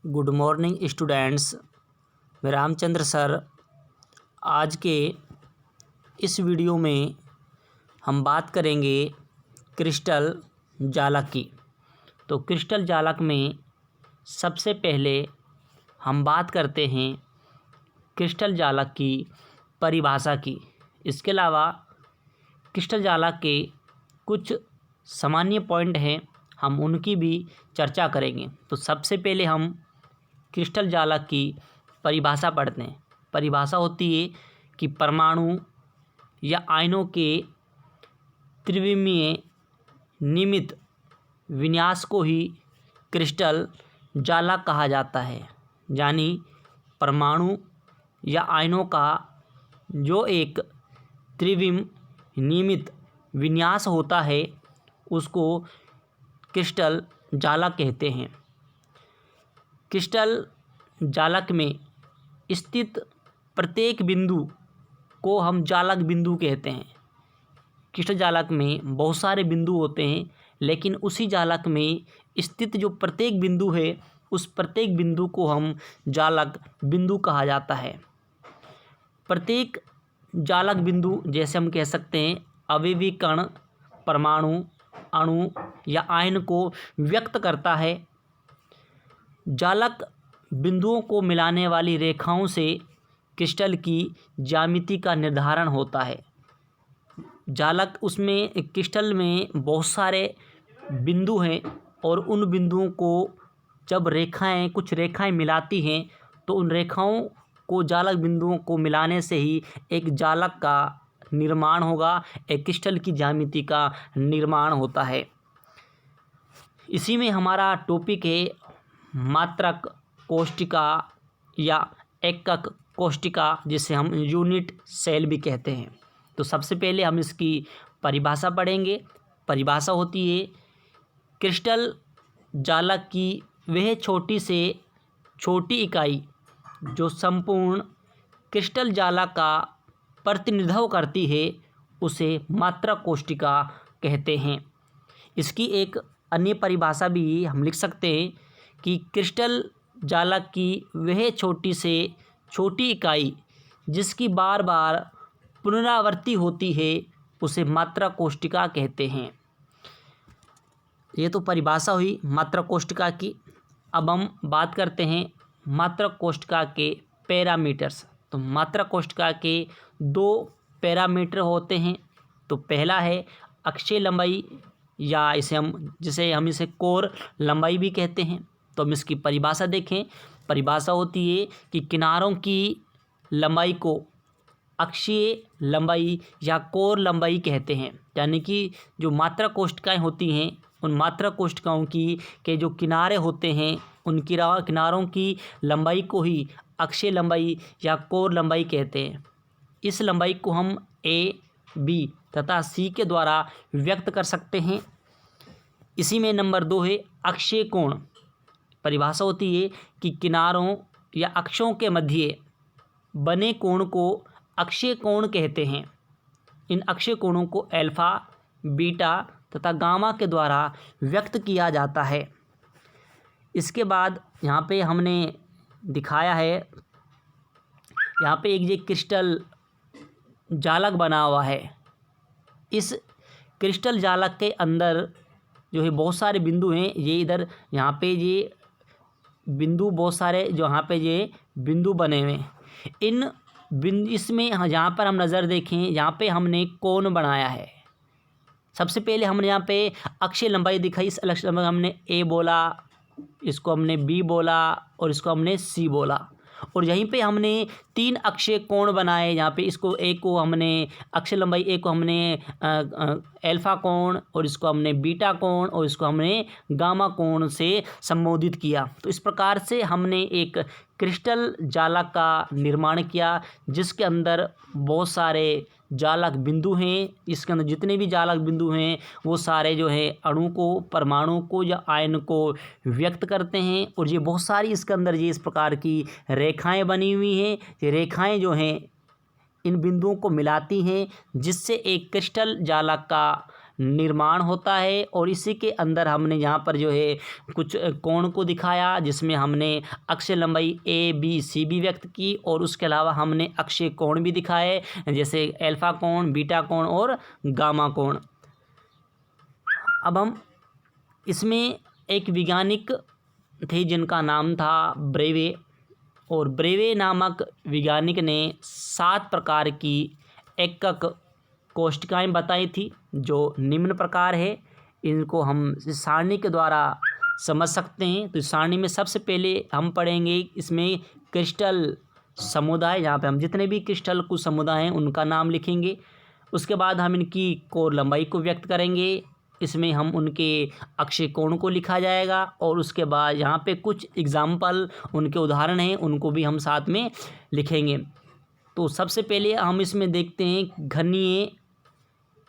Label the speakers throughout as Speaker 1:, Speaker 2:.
Speaker 1: Good morning students. मैं Ramchandra sir. आज के इस वीडियो में हम बात करेंगे क्रिस्टल जालक की। तो क्रिस्टल जालक में सबसे पहले हम बात करते हैं क्रिस्टल जालक की परिभाषा की। इसके अलावा क्रिस्टल जालक के कुछ सामान्य पॉइंट हैं, हम उनकी भी चर्चा करेंगे। तो सबसे पहले हम क्रिस्टल जालक की परिभाषा पढ़ते हैं। परिभाषा होती है कि परमाणु या आयनों के त्रिविमीय नियमित विन्यास को ही क्रिस्टल जालक कहा जाता है। यानी परमाणु या आयनों का जो एक त्रिविम नियमित विन्यास होता है उसको क्रिस्टल जालक कहते हैं। क्रिस्टल जालक में स्थित प्रत्येक बिंदु को हम जालक बिंदु कहते हैं। क्रिस्टल जालक में बहुत सारे बिंदु होते हैं, लेकिन उसी जालक में स्थित जो प्रत्येक बिंदु है उस प्रत्येक बिंदु को हम जालक बिंदु कहा जाता है। प्रत्येक जालक बिंदु जैसे हम कह सकते हैं अवयवी कण, परमाणु, अणु या आयन को व्यक्त करता है। जालक बिंदुओं को मिलाने वाली रेखाओं से क्रिस्टल की ज्यामिति का निर्धारण होता है। जालक उसमें क्रिस्टल में बहुत सारे बिंदु हैं और उन बिंदुओं को जब कुछ रेखाएं मिलाती हैं तो उन रेखाओं को जालक बिंदुओं को मिलाने से ही एक जालक का निर्माण होगा, एक क्रिस्टल की ज्यामिति का निर्माण होता है। इसी में हमारा टॉपिक है मात्रक कोष्टिका या एकक कोष्टिका, जिसे हम यूनिट सेल भी कहते हैं। तो सबसे पहले हम इसकी परिभाषा पढ़ेंगे। परिभाषा होती है क्रिस्टल जालक की वह छोटी से छोटी इकाई जो संपूर्ण क्रिस्टल जालक का प्रतिनिधित्व करती है उसे मात्रक कोष्टिका कहते हैं। इसकी एक अन्य परिभाषा भी हम लिख सकते हैं कि क्रिस्टल जालक की वह छोटी से छोटी इकाई जिसकी बार बार पुनरावृत्ति होती है उसे मात्रक कोष्टिका कहते हैं। ये तो परिभाषा हुई मात्रक कोष्टिका की। अब हम बात करते हैं मात्रक कोष्टिका के पैरामीटर्स। तो मात्रक कोष्टिका के दो पैरामीटर होते हैं। तो पहला है अक्षीय लंबाई या जिसे हम इसे कोर लंबाई भी कहते हैं। तो हम इसकी परिभाषा देखें। परिभाषा होती है कि किनारों की लंबाई को अक्षीय लंबाई या कोर लंबाई कहते हैं। यानी कि जो मात्रक कोष्टिकाएं होती हैं उन मात्रक कोष्टिकाओं के जो किनारे होते हैं उन किनारों की लंबाई को ही अक्षीय लंबाई या कोर लंबाई कहते हैं। इस लंबाई को हम ए, बी तथा सी के द्वारा व्यक्त कर सकते हैं। इसी में नंबर 2 है अक्षीय कोण। परिभाषा होती है कि किनारों या अक्षों के मध्य बने कोण को अक्षीय कोण कहते हैं। इन अक्षीय कोणों को अल्फा, बीटा तथा गामा के द्वारा व्यक्त किया जाता है। इसके बाद यहाँ पे हमने दिखाया है, यहाँ पे एक ये क्रिस्टल जालक बना हुआ है। इस क्रिस्टल जालक के अंदर जो है बहुत सारे बिंदु हैं। ये इधर यहाँ पे ये बिंदु बहुत सारे जो यहाँ पे ये बिंदु बने हुए हैं। इन बिंदु इसमें यहाँ पर हम नज़र देखें, यहाँ पे हमने कोण बनाया है। सबसे पहले हमने यहाँ पे अक्षीय लंबाई दिखाई। इस अक्षीय लंबाई हमने ए बोला, इसको हमने बी बोला और इसको हमने सी बोला। और यहीं पे हमने 3 अक्षीय कोण बनाए। यहाँ पे इसको ए को हमने अक्षीय लंबाई ए को हमने अल्फा कोण और इसको हमने बीटा कोण और इसको हमने गामा कोण से संबोधित किया। तो इस प्रकार से हमने एक क्रिस्टल जालक का निर्माण किया जिसके अंदर बहुत सारे जालक बिंदु हैं। इसके अंदर जितने भी जालक बिंदु हैं वो सारे जो है अणु को, परमाणु को या आयन को व्यक्त करते हैं। और ये बहुत सारी इसके अंदर ये इस प्रकार की रेखाएं बनी हुई हैं। ये रेखाएं जो हैं इन बिंदुओं को मिलाती हैं जिससे एक क्रिस्टल जालक का निर्माण होता है। और इसी के अंदर हमने यहाँ पर जो है कुछ कोण को दिखाया, जिसमें हमने अक्षीय लंबाई ए बी सी भी व्यक्त की, और उसके अलावा हमने अक्षीय कोण भी दिखाए, जैसे अल्फा कोण, बीटा कोण और गामा कोण। अब हम इसमें एक वैज्ञानिक थे जिनका नाम था ब्रेवे, और ब्रेवे नामक वैज्ञानिक ने 7 प्रकार की एकक कोष्ठिकाएँ बताई थी, जो निम्न प्रकार है। इनको हम इस सारणी के द्वारा समझ सकते हैं। तो इस सारणी में सबसे पहले हम पढ़ेंगे इसमें क्रिस्टल समुदाय, जहाँ पे हम जितने भी क्रिस्टल कुछ समुदाय हैं उनका नाम लिखेंगे। उसके बाद हम इनकी कोर लंबाई को व्यक्त करेंगे, इसमें हम उनके अक्षीय कोण को लिखा जाएगा, और उसके बाद यहाँ पे कुछ एग्जाम्पल उनके उदाहरण हैं उनको भी हम साथ में लिखेंगे। तो सबसे पहले हम इसमें देखते हैं घनीय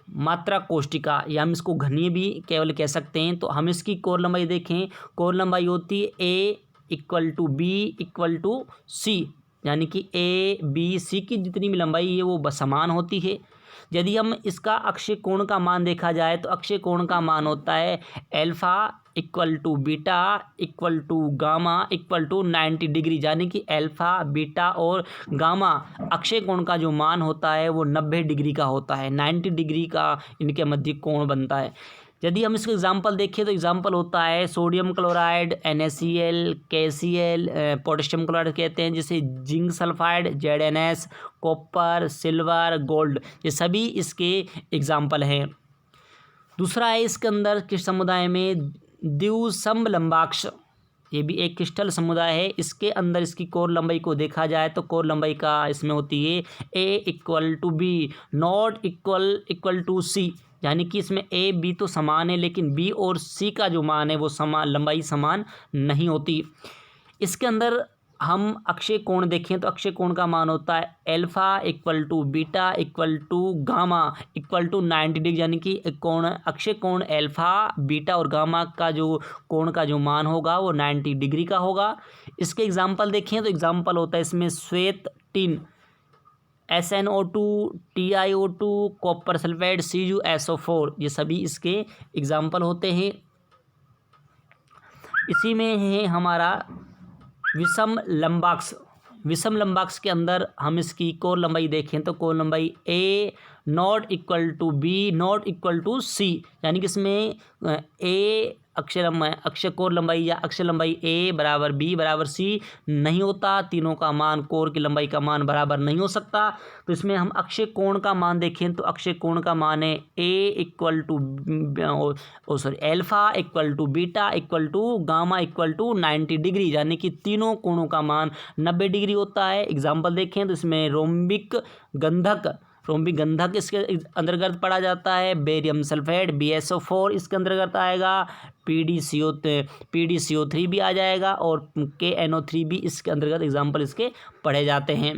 Speaker 1: मात्रा कोष्ठिका, या हम इसको घनीय भी केवल कह सकते हैं। तो हम इसकी कोर लंबाई देखें, कोर लंबाई होती है a equal to b equal to c, यानी कि ए बी सी की जितनी भी लंबाई है वो समान होती है। यदि हम इसका अक्षीय कोण का मान देखा जाए तो अक्षीय कोण का मान होता है alpha equal to beta equal to gamma equal to 90 degree, यानी कि अल्फा बीटा और गामा अक्षीय कोण का जो मान होता है वो 90 डिग्री का होता है। 90 डिग्री का इनके मध्य कोण बनता है। यदि हम इसका एग्जाम्पल देखें तो एग्जाम्पल होता है sodium chloride, NaCl, KCl, potassium chloride कहते हैं, जैसे zinc sulphide, ZnS, copper, silver, gold, ये सभी इसके एग्जाम्पल हैं। दूसरा है इसके अंदर किस समुदाय में द्विसम लंबाक्ष, ये भी एक क्रिस्टल समुदाय है। इसके अंदर इसकी कोर लंबाई को देखा जाए तो कोर लंबाई का इसमें होती है a equal to b not equal to c, यानी कि इसमें ए बी तो समान है लेकिन बी और सी का जो मान है वो समान, लंबाई समान नहीं होती। इसके अंदर हम अक्षीय कोण देखें तो अक्षीय कोण का मान होता है alpha equal to beta equal to gamma equal to 90 degree, यानी कि कोण अक्षीय कोण अल्फा बीटा और गामा का जो कोण का जो मान होगा वो 90 डिग्री का होगा। इसके एग्जाम्पल देखें तो एग्जाम्पल होता है इसमें श्वेत tin, SnO2, TiO2, copper sulphate, CuSO4, ये सभी इसके एग्जाम्पल होते हैं। इसी में है हमारा विषम लंबाक्ष। विषम लंबाक्ष के अंदर हम इसकी कोर लंबाई देखें तो कोर लंबाई a not equal to b not equal to c, यानी कि इसमें ए अक्षय कोर लंबाई या अक्षय लंबाई ए बराबर बी बराबर सी नहीं होता। तीनों का मान, कोर की लंबाई का मान बराबर नहीं हो सकता। तो इसमें हम अक्षय कोण का मान देखें तो अक्षय कोण का मान है a equal to alpha equal to beta equal to gamma equal to 90 degree, यानी कि तीनों कोणों का मान 90 डिग्री होता है। एग्जाम्पल देखें तो इसमें रोम्बिक गंधक इसके अंतर्गत पड़ा जाता है, बेरियम सल्फेट BSO4 इसके अंतर्गत आएगा, PDCO3 भी आ जाएगा, और KNO3 भी इसके अंतर्गत एग्जाम्पल इसके पढ़े जाते हैं।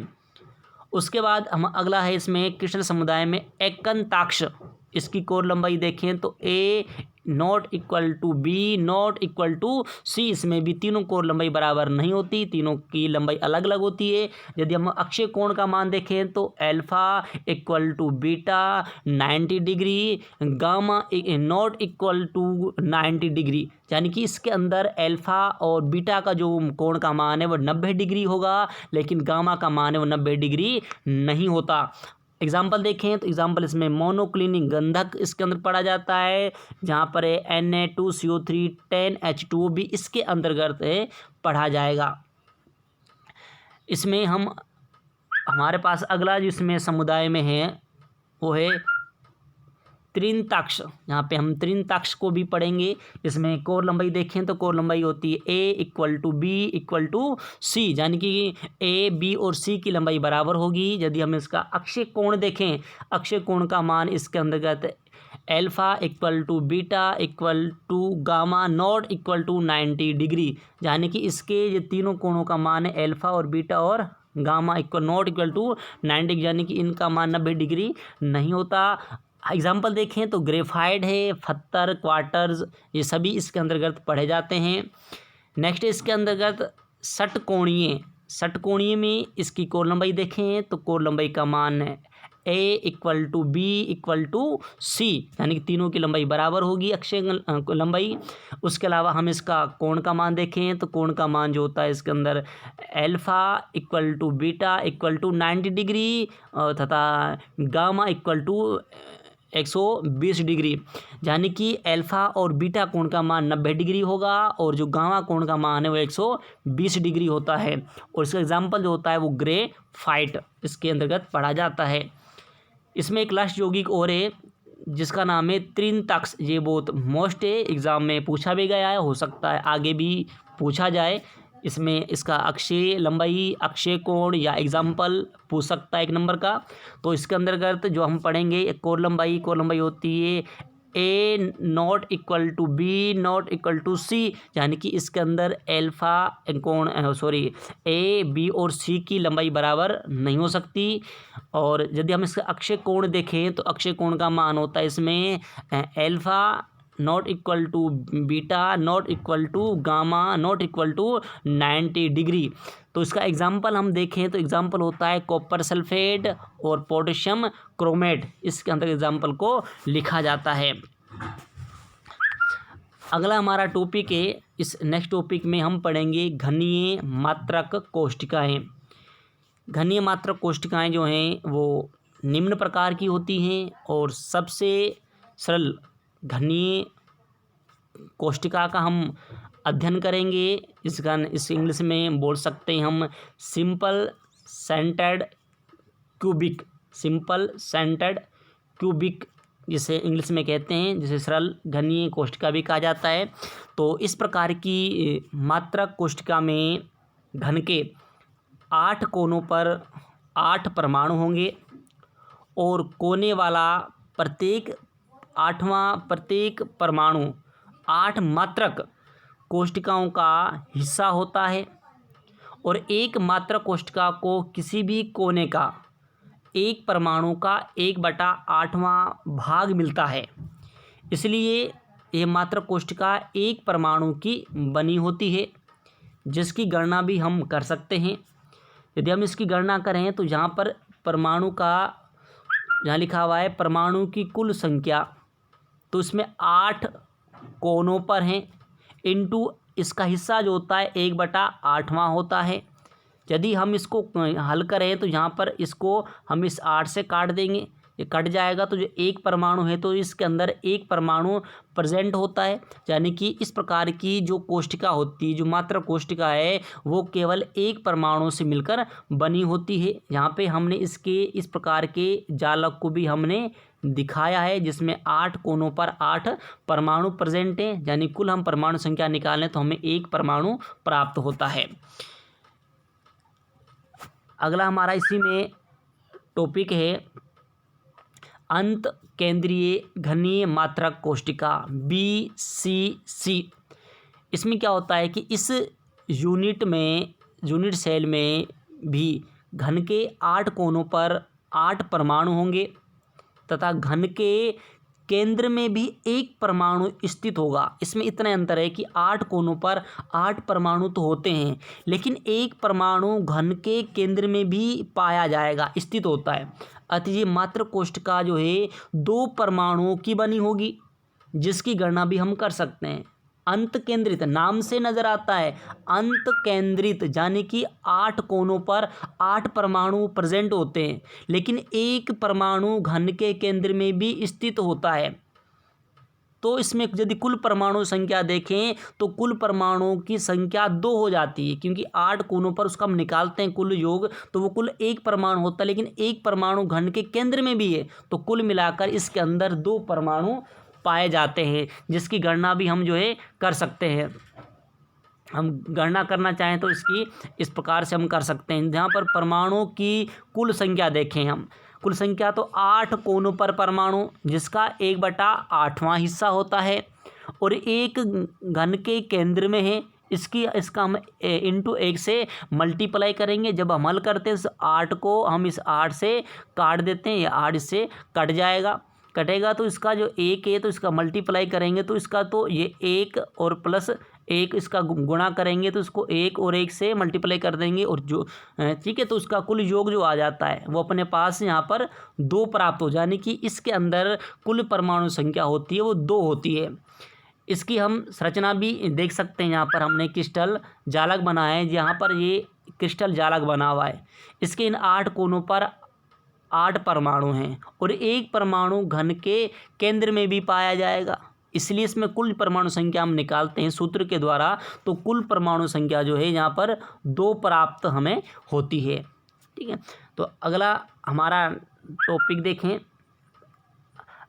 Speaker 1: उसके बाद हम अगला है इसमें क्रिस्टल समुदाय में एकंताक्ष, इसकी कोर लंबाई देखें तो a not equal to b not equal to c, इसमें भी तीनों कोर लंबाई बराबर नहीं होती, तीनों की लंबाई अलग अलग होती है। यदि हम अक्षय कोण का मान देखें तो alpha equal to beta 90 degree, gamma not equal to 90 degree, यानी कि इसके अंदर अल्फा और बीटा का जो कोण का मान है वो 90 डिग्री होगा, लेकिन गामा का मान है वो 90 डिग्री नहीं होता। एग्जाम्पल देखें तो एग्जाम्पल इसमें मोनोक्लिनिक गंधक इसके अंदर पढ़ा जाता है, जहाँ पर है Na2CO3 10H2O भी इसके अंतर्गत पढ़ा जाएगा। इसमें हमारे पास अगला जिसमें समुदाय में है वो है त्रिंताक्ष, यहाँ पे हम त्रिंताक्ष को भी पढ़ेंगे। इसमें कोर लंबाई देखें तो कोर लंबाई होती है a equal to b equal to c, यानी कि ए बी और सी की लंबाई बराबर होगी। यदि हम इसका अक्षय कोण देखें, अक्षय कोण का मान इसके अंतर्गत alpha equal to beta equal to gamma not equal to 90 degree, यानी कि इसके ये तीनों कोणों का मान है अल्फा और बीटा और gamma equal not equal to 90, यानी कि इनका मान 90 डिग्री नहीं होता। एग्जाम्पल देखें तो ग्रेफाइट है, पत्थर, क्वार्टर्स, ये सभी इसके अंतर्गत पढ़े जाते हैं। नेक्स्ट इसके अंतर्गत षटकोणीय में इसकी कोर लंबाई देखें तो कोर लंबाई का मान है a equal to b equal to c, यानी कि तीनों की लंबाई बराबर होगी अक्षीय लंबाई। उसके अलावा हम इसका कोण का मान देखें तो कोण का मान जो होता है इसके अंदर alpha equal to beta equal to 90 degree तथा गामा इक्वल टू 120 डिग्री, यानी कि अल्फ़ा और बीटा कोण का मान 90 डिग्री होगा और जो गामा कोण का मान है वो 120 डिग्री होता है। और इसका एग्जाम्पल जो होता है वो ग्रेफाइट इसके अंतर्गत पढ़ा जाता है। इसमें एक लास्ट यौगिक और है जिसका नाम है त्रिंतक्स। ये बहुत मोस्ट है, एग्ज़ाम में पूछा भी गया है, हो सकता है आगे भी पूछा जाए। इसमें इसका अक्षीय लंबाई, अक्षीय कोण या एग्जाम्पल पूछ सकता है 1 नंबर का। तो इसके अंतर्गत जो हम पढ़ेंगे कोण लंबाई होती है a not equal to b not equal to c, यानी कि इसके अंदर एल्फ़ा कोण ए बी और सी की लंबाई बराबर नहीं हो सकती। और यदि हम इसका अक्षय कोण देखें तो अक्षय कोण का मान होता है इसमें alpha not equal to beta not equal to gamma not equal to 90 degree. तो इसका एग्जाम्पल हम देखें तो एग्जाम्पल होता है कॉपर सल्फेट और पोटेशियम क्रोमेट, इसके अंदर एग्जाम्पल को लिखा जाता है। अगला हमारा टॉपिक है, इस नेक्स्ट टॉपिक में हम पढ़ेंगे घनीय मात्रक कोष्ठिकाएँ। घनीय मात्रक कोष्ठिकाएँ जो हैं वो निम्न प्रकार की होती हैं और सबसे सरल घनीय कोष्ठिका का हम अध्ययन करेंगे। इसका इस इंग्लिश में बोल सकते हैं हम simple centred cubic, simple centred cubic जिसे इंग्लिश में कहते हैं, जिसे सरल घनीय कोष्ठिका भी कहा जाता है। तो इस प्रकार की मात्रक कोष्ठिका में घन के 8 कोनों पर 8 परमाणु होंगे और कोने वाला प्रत्येक परमाणु 8 मात्रक कोष्ठिकाओं का हिस्सा होता है और एक मात्रक कोष्ठिका को किसी भी कोने का एक परमाणु का 1/8वां भाग मिलता है। इसलिए यह मात्रक कोष्ठिका एक परमाणु की बनी होती है, जिसकी गणना भी हम कर सकते हैं। यदि हम इसकी गणना करें तो यहाँ पर परमाणु का यहाँ लिखा हुआ है परमाणु की कुल संख्या, तो इसमें 8 कोनों पर हैं इनटू इसका हिस्सा जो होता है 1/8वां होता है। यदि हम इसको हल करें तो यहाँ पर इसको हम इस 8 से काट देंगे, ये कट जाएगा तो जो एक परमाणु है तो इसके अंदर एक परमाणु प्रेजेंट होता है। यानी कि इस प्रकार की जो कोष्ठिका होती है, जो मात्रक कोष्ठिका है, वो केवल एक परमाणु से मिलकर बनी होती है। यहाँ पे हमने इसके इस प्रकार के जालक को भी हमने दिखाया है जिसमें 8 कोनों पर 8 परमाणु प्रेजेंट हैं। यानी कुल हम परमाणु संख्या निकालें तो हमें एक परमाणु प्राप्त होता है। अगला हमारा इसी में टॉपिक है अंत केंद्रीय घनीय मात्रक कोष्ठिका BCC। इसमें क्या होता है कि इस यूनिट सेल में भी घन के 8 कोनों पर 8 परमाणु होंगे तथा घन के केंद्र में भी एक परमाणु स्थित होगा। इसमें इतना अंतर है कि 8 कोनों पर 8 परमाणु तो होते हैं, लेकिन एक परमाणु घन के केंद्र में भी पाया जाएगा, स्थित होता है। अतः ये मात्रक कोष्ठिका जो है 2 परमाणुओं की बनी होगी, जिसकी गणना भी हम कर सकते हैं। अंत केंद्रित नाम से नजर आता है, अंत केंद्रित यानी कि 8 कोनों पर 8 परमाणु प्रेजेंट होते हैं, लेकिन एक परमाणु घन के केंद्र में भी स्थित होता है। तो इसमें यदि कुल परमाणु संख्या देखें तो कुल परमाणुओं की संख्या 2 हो जाती है, क्योंकि 8 कोनों पर उसका हम निकालते हैं कुल योग तो वो कुल एक परमाणु होता है, लेकिन एक परमाणु घन के केंद्र में भी है, तो कुल मिलाकर इसके अंदर 2 परमाणु पाए जाते हैं, जिसकी गणना भी हम जो है कर सकते हैं। हम गणना करना चाहें तो इसकी इस प्रकार से हम कर सकते हैं। जहाँ पर परमाणुओं की कुल संख्या देखें हम, कुल संख्या तो 8 कोनों पर परमाणु, जिसका 1/8वां हिस्सा होता है और एक घन के केंद्र में है। इसका हम इंटू 1 से मल्टीप्लाई करेंगे। जब हम हल करते हैं इस 8 को हम इस 8 से काट देते हैं, ये 8 इससे कटेगा तो इसका जो 1 है तो इसका मल्टीप्लाई करेंगे तो इसका तो ये 1 और प्लस एक इसका गुणा करेंगे तो इसको 1 और 1 से मल्टीप्लाई कर देंगे और जो ठीक है, तो उसका कुल योग जो आ जाता है वो अपने पास यहाँ पर 2 प्राप्त हो, यानी कि इसके अंदर कुल परमाणु संख्या होती है वो 2 होती है। इसकी हम संरचना भी देख सकते हैं। यहाँ पर हमने क्रिस्टल जालक बनाया है, यहाँ पर ये क्रिस्टल जालक बना हुआ है। इसके इन 8 कोनों पर 8 परमाणु हैं और एक परमाणु घन के केंद्र में भी पाया जाएगा, इसलिए इसमें कुल परमाणु संख्या हम निकालते हैं सूत्र के द्वारा, तो कुल परमाणु संख्या जो है यहाँ पर 2 प्राप्त हमें होती है। ठीक है, तो अगला हमारा टॉपिक देखें।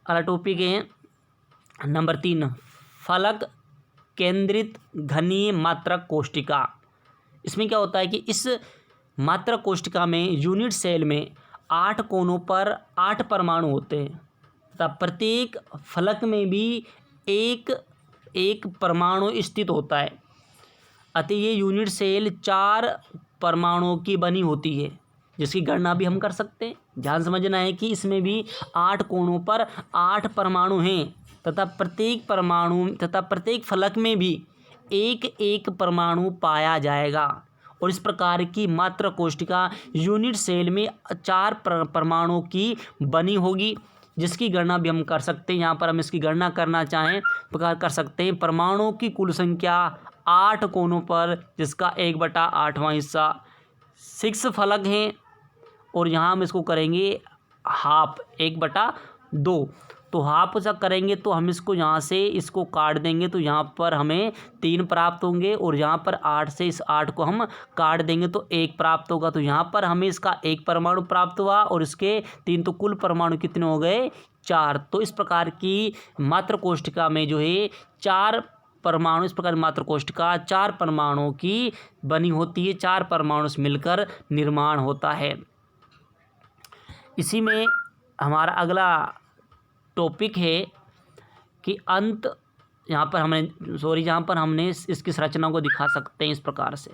Speaker 1: अगला टॉपिक है नंबर 3, फलक केंद्रित घनीय मात्रक कोष्टिका। इसमें क्या होता है कि इस मात्रक कोष्टिका में यूनिट सेल में 8 कोनों पर 8 परमाणु होते हैं तथा प्रत्येक फलक में भी एक परमाणु स्थित होता है। अतः ये यूनिट सेल 4 परमाणुओं की बनी होती है, जिसकी गणना भी हम कर सकते हैं। ध्यान समझना है कि इसमें भी 8 कोनों पर 8 परमाणु हैं तथा प्रत्येक फलक में भी एक परमाणु पाया जाएगा और इस प्रकार की मात्रक कोष्टिका यूनिट सेल में 4 परमाणुओं की बनी होगी, जिसकी गणना भी हम कर सकते हैं। यहाँ पर हम इसकी गणना करना चाहें तो कर सकते हैं। परमाणुओं की कुल संख्या 8 कोनों पर, जिसका 1/8वां हिस्सा 6 फलक हैं और यहाँ हम इसको करेंगे हाफ 1/2। तो हाफ सा करेंगे तो हम इसको यहाँ से इसको काट देंगे तो यहाँ पर हमें 3 प्राप्त होंगे और यहाँ पर 8 से इस 8 को हम काट देंगे तो 1 प्राप्त होगा। तो यहाँ पर हमें इसका 1 परमाणु प्राप्त हुआ और इसके 3, तो कुल परमाणु कितने हो गए? 4। तो इस प्रकार की मात्रक कोष्टिका में जो है 4 परमाणु, इस प्रकार मात्रक कोष्टिका 4 परमाणुओं की बनी होती है, 4 परमाणु से मिलकर निर्माण होता है। इसी में हमारा अगला टॉपिक है कि यहाँ पर हमने इसकी संरचना को दिखा सकते हैं इस प्रकार से।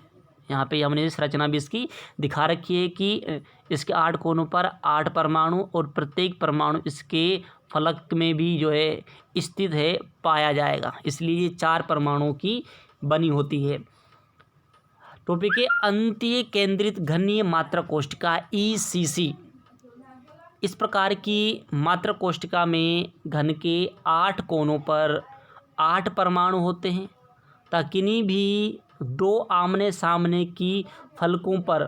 Speaker 1: यहाँ पे हमने संरचना भी इसकी दिखा रखी है कि इसके 8 कोनों पर 8 परमाणु और प्रत्येक परमाणु इसके फलक में भी जो है स्थित है पाया जाएगा, इसलिए ये 4 परमाणुओं की बनी होती है। टॉपिक है अंतीय केंद्रित घनीय मात्रक कोष्टिका ECC। इस प्रकार की मात्रक कोष्टिका में घन के 8 कोनों पर 8 परमाणु होते हैं तथा किन्हीं भी 2 आमने सामने की फलकों पर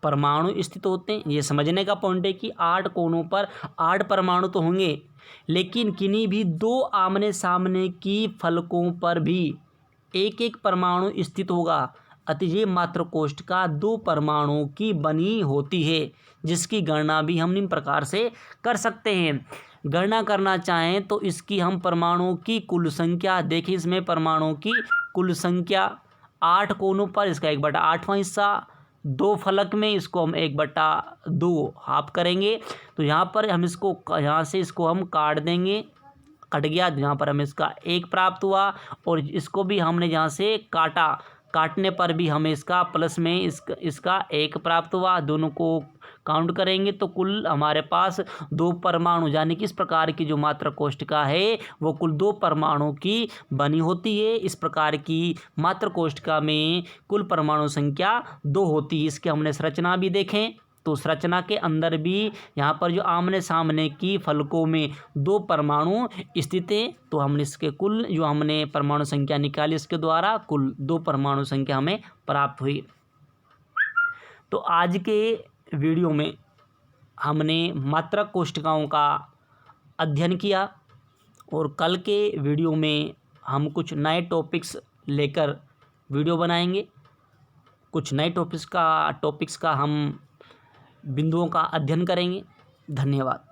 Speaker 1: परमाणु स्थित होते हैं। ये समझने का पॉइंट है कि 8 कोनों पर 8 परमाणु तो होंगे, लेकिन किन्हीं भी 2 आमने सामने की फलकों पर भी एक परमाणु स्थित होगा। अतः ये मात्रक कोष्टिका 2 परमाणुओं की बनी होती है, जिसकी गणना भी हम निम्न प्रकार से कर सकते हैं। गणना करना चाहें तो इसकी हम परमाणुओं की कुल संख्या देखिए। इसमें परमाणुओं की कुल संख्या 8 कोनों पर इसका 1/8वां हिस्सा, 2 फलक में इसको हम 1/2 हाफ करेंगे। तो यहाँ पर हम इसको यहाँ से इसको हम काट देंगे, कट गया। यहाँ पर हमें इसका 1 प्राप्त हुआ और इसको भी हमने यहाँ से काटने पर भी हमें इसका प्लस में इसका 1 प्राप्त हुआ। दोनों को काउंट करेंगे तो कुल हमारे पास 2 परमाणु, यानी कि इस प्रकार की जो मात्रक कोष्टिका है वो कुल 2 परमाणुओं की बनी होती है। इस प्रकार की मात्रक कोष्टिका में कुल परमाणु संख्या 2 होती है। इसके हमने संरचना भी देखें तो संरचना के अंदर भी यहाँ पर जो आमने सामने की फलकों में 2 परमाणु स्थित हैं, तो हमने इसके कुल जो हमने परमाणु संख्या निकाली इसके द्वारा कुल 2 परमाणु संख्या हमें प्राप्त हुई। तो आज के वीडियो में हमने मात्रक कोष्टिकाओं का अध्ययन किया और कल के वीडियो में हम कुछ नए टॉपिक्स लेकर वीडियो बनाएंगे। कुछ नए टॉपिक्स का हम बिंदुओं का अध्ययन करेंगे। धन्यवाद।